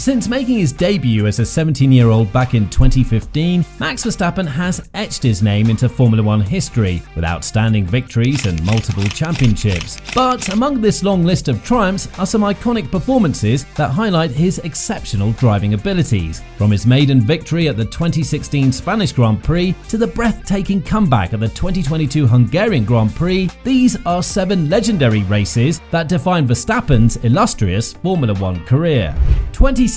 Since making his debut as a 17-year-old back in 2015, Max Verstappen has etched his name into Formula One history with outstanding victories and multiple championships. But among this long list of triumphs are some iconic performances that highlight his exceptional driving abilities. From his maiden victory at the 2016 Spanish Grand Prix to the breathtaking comeback at the 2022 Hungarian Grand Prix, these are 7 legendary races that define Verstappen's illustrious Formula One career. 2016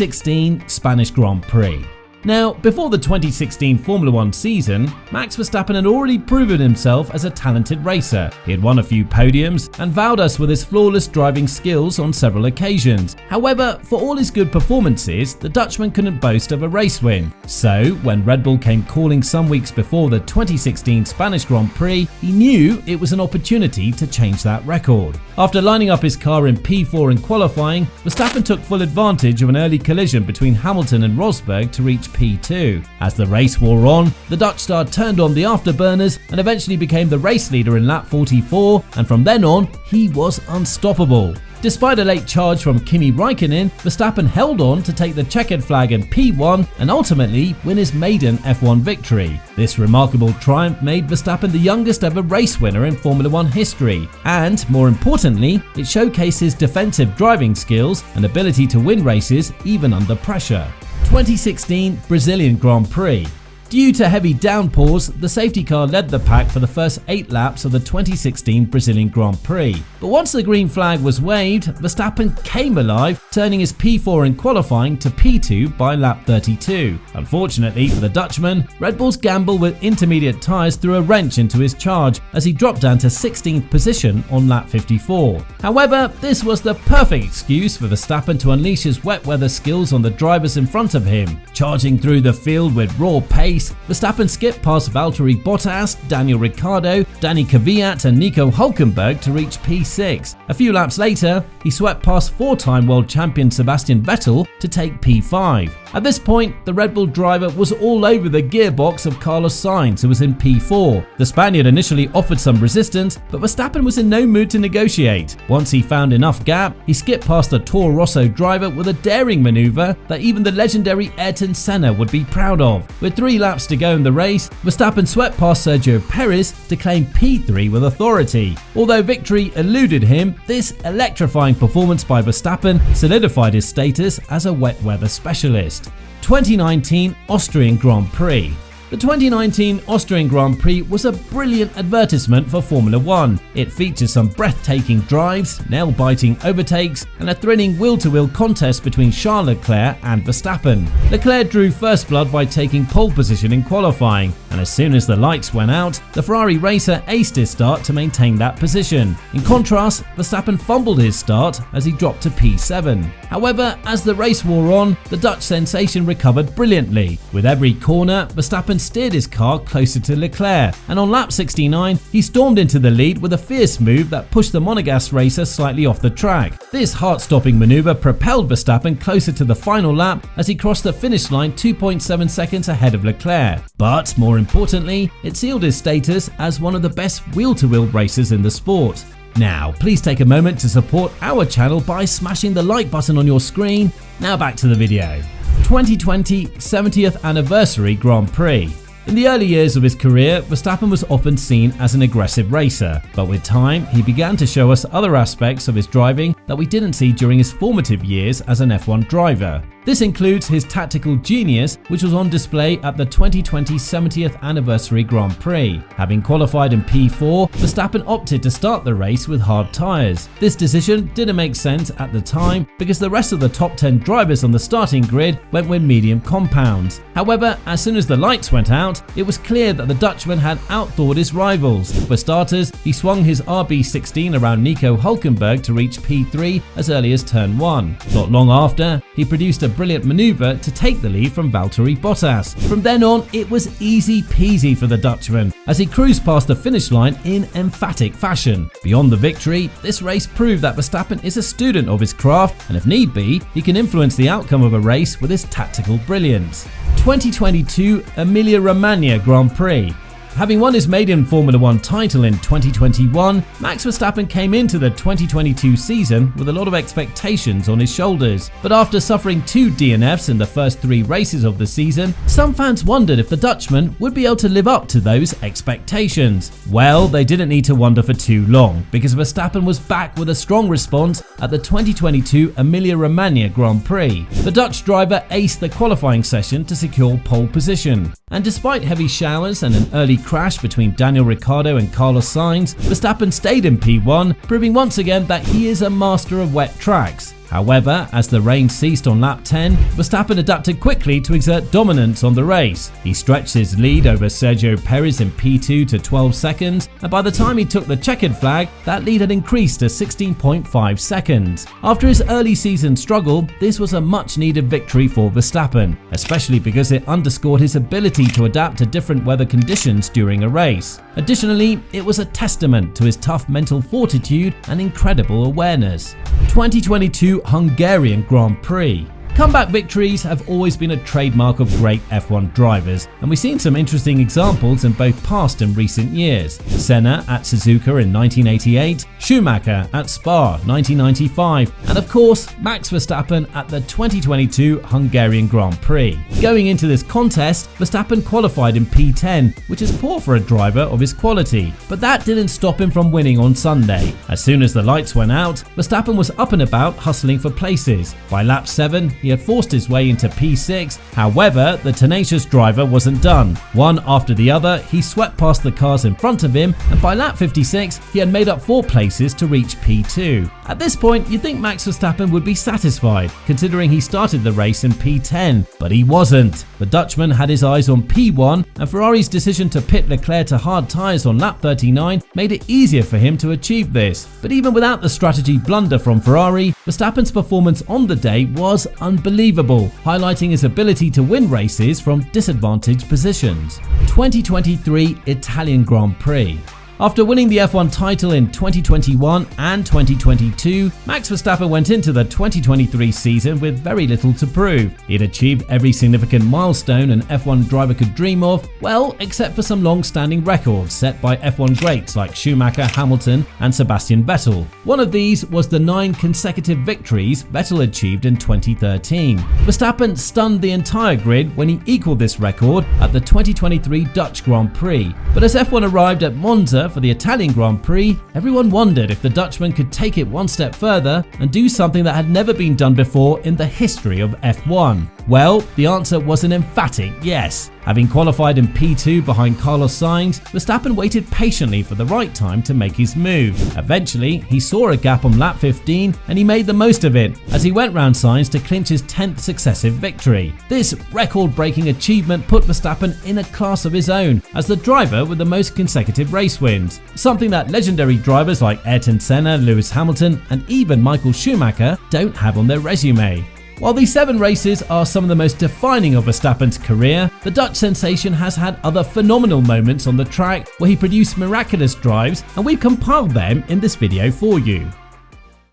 Spanish Grand Prix. Now, before the 2016 Formula One season, Max Verstappen had already proven himself as a talented racer. He had won a few podiums and wowed us with his flawless driving skills on several occasions. However, for all his good performances, the Dutchman couldn't boast of a race win. So, when Red Bull came calling some weeks before the 2016 Spanish Grand Prix, he knew it was an opportunity to change that record. After lining up his car in P4 in qualifying, Verstappen took full advantage of an early collision between Hamilton and Rosberg to reach P2. As the race wore on, the Dutch star turned on the afterburners and eventually became the race leader in lap 44, and from then on, he was unstoppable. Despite a late charge from Kimi Räikkönen, Verstappen held on to take the checkered flag in P1 and ultimately win his maiden F1 victory. This remarkable triumph made Verstappen the youngest ever race winner in Formula One history, and more importantly, it showcased his defensive driving skills and ability to win races even under pressure. 2016 Brazilian Grand Prix. Due to heavy downpours, the safety car led the pack for the first 8 laps of the 2016 Brazilian Grand Prix. But once the green flag was waved, Verstappen came alive, turning his P4 in qualifying to P2 by lap 32. Unfortunately for the Dutchman, Red Bull's gamble with intermediate tyres threw a wrench into his charge as he dropped down to 16th position on lap 54. However, this was the perfect excuse for Verstappen to unleash his wet weather skills on the drivers in front of him. Charging through the field with raw pace, Verstappen skipped past Valtteri Bottas, Daniel Ricciardo, Danny Kvyat and Nico Hülkenberg to reach P6. A few laps later, he swept past 4-time world champion Sebastian Vettel to take P5. At this point, the Red Bull driver was all over the gearbox of Carlos Sainz, who was in P4. The Spaniard initially offered some resistance, but Verstappen was in no mood to negotiate. Once he found enough gap, he skipped past the Toro Rosso driver with a daring maneuver that even the legendary Ayrton Senna would be proud of. With 3 laps to go in the race, Verstappen swept past Sergio Perez to claim P3 with authority. Although victory eluded him, this electrifying performance by Verstappen solidified his status as a wet weather specialist. 2019 Austrian Grand Prix. The 2019 Austrian Grand Prix was a brilliant advertisement for Formula One. It features some breathtaking drives, nail-biting overtakes, and a thrilling wheel-to-wheel contest between Charles Leclerc and Verstappen. Leclerc drew first blood by taking pole position in qualifying, and as soon as the lights went out, the Ferrari racer aced his start to maintain that position. In contrast, Verstappen fumbled his start as he dropped to P7. However, as the race wore on, the Dutch sensation recovered brilliantly. With every corner, Verstappen steered his car closer to Leclerc, and on lap 69, he stormed into the lead with a fierce move that pushed the Monegasque racer slightly off the track. This heart-stopping maneuver propelled Verstappen closer to the final lap as he crossed the finish line 2.7 seconds ahead of Leclerc. But more importantly, it sealed his status as one of the best wheel-to-wheel racers in the sport. Now, please take a moment to support our channel by smashing the like button on your screen. Now back to the video. 2020 70th Anniversary Grand Prix. In the early years of his career, Verstappen was often seen as an aggressive racer, but with time, he began to show us other aspects of his driving that we didn't see during his formative years as an F1 driver. This includes his tactical genius, which was on display at the 2020 70th Anniversary Grand Prix. Having qualified in P4, Verstappen opted to start the race with hard tyres. This decision didn't make sense at the time because the rest of the top 10 drivers on the starting grid went with medium compounds. However, as soon as the lights went out, it was clear that the Dutchman had outthought his rivals. For starters, he swung his RB16 around Nico Hülkenberg to reach P3 as early as turn 1. Not long after, he produced a brilliant maneuver to take the lead from Valtteri Bottas. From then on, it was easy peasy for the Dutchman as he cruised past the finish line in emphatic fashion. Beyond the victory, this race proved that Verstappen is a student of his craft, and if need be, he can influence the outcome of a race with his tactical brilliance. 2022 Emilia-Romagna Grand Prix. Having won his maiden Formula One title in 2021, Max Verstappen came into the 2022 season with a lot of expectations on his shoulders. But after suffering 2 DNFs in the first 3 races of the season, some fans wondered if the Dutchman would be able to live up to those expectations. Well, they didn't need to wonder for too long, because Verstappen was back with a strong response at the 2022 Emilia-Romagna Grand Prix. The Dutch driver aced the qualifying session to secure pole position. And despite heavy showers and an early crash between Daniel Ricciardo and Carlos Sainz, Verstappen stayed in P1, proving once again that he is a master of wet tracks. However, as the rain ceased on lap 10, Verstappen adapted quickly to exert dominance on the race. He stretched his lead over Sergio Perez in P2 to 12 seconds, and by the time he took the checkered flag, that lead had increased to 16.5 seconds. After his early season struggle, this was a much-needed victory for Verstappen, especially because it underscored his ability to adapt to different weather conditions during a race. Additionally, it was a testament to his tough mental fortitude and incredible awareness. 2022 Hungarian Grand Prix. Comeback victories have always been a trademark of great F1 drivers, and we've seen some interesting examples in both past and recent years. Senna at Suzuka in 1988, Schumacher at Spa 1995, and of course Max Verstappen at the 2022 Hungarian Grand Prix. Going into this contest, Verstappen qualified in P10, which is poor for a driver of his quality, but that didn't stop him from winning on Sunday. As soon as the lights went out, Verstappen was up and about hustling for places. By lap 7, he had forced his way into P6. However, the tenacious driver wasn't done. One after the other, he swept past the cars in front of him, and by lap 56, he had made up 4 places to reach P2. At this point, you'd think Max Verstappen would be satisfied, considering he started the race in P10, but he wasn't. The Dutchman had his eyes on P1, and Ferrari's decision to pit Leclerc to hard tyres on lap 39 made it easier for him to achieve this. But even without the strategy blunder from Ferrari, Verstappen's performance on the day was unbelievable, highlighting his ability to win races from disadvantaged positions. 2023 Italian Grand Prix. After winning the F1 title in 2021 and 2022, Max Verstappen went into the 2023 season with very little to prove. He had achieved every significant milestone an F1 driver could dream of, well, except for some long-standing records set by F1 greats like Schumacher, Hamilton, and Sebastian Vettel. One of these was the 9 consecutive victories Vettel achieved in 2013. Verstappen stunned the entire grid when he equaled this record at the 2023 Dutch Grand Prix. But as F1 arrived at Monza for the Italian Grand Prix, everyone wondered if the Dutchman could take it one step further and do something that had never been done before in the history of F1. Well, the answer was an emphatic yes. Having qualified in P2 behind Carlos Sainz, Verstappen waited patiently for the right time to make his move. Eventually, he saw a gap on lap 15 and he made the most of it as he went round Sainz to clinch his 10th successive victory. This record-breaking achievement put Verstappen in a class of his own as the driver with the most consecutive race wins, something that legendary drivers like Ayrton Senna, Lewis Hamilton, and even Michael Schumacher don't have on their resume. While these 7 races are some of the most defining of Verstappen's career, the Dutch sensation has had other phenomenal moments on the track where he produced miraculous drives, and we've compiled them in this video for you.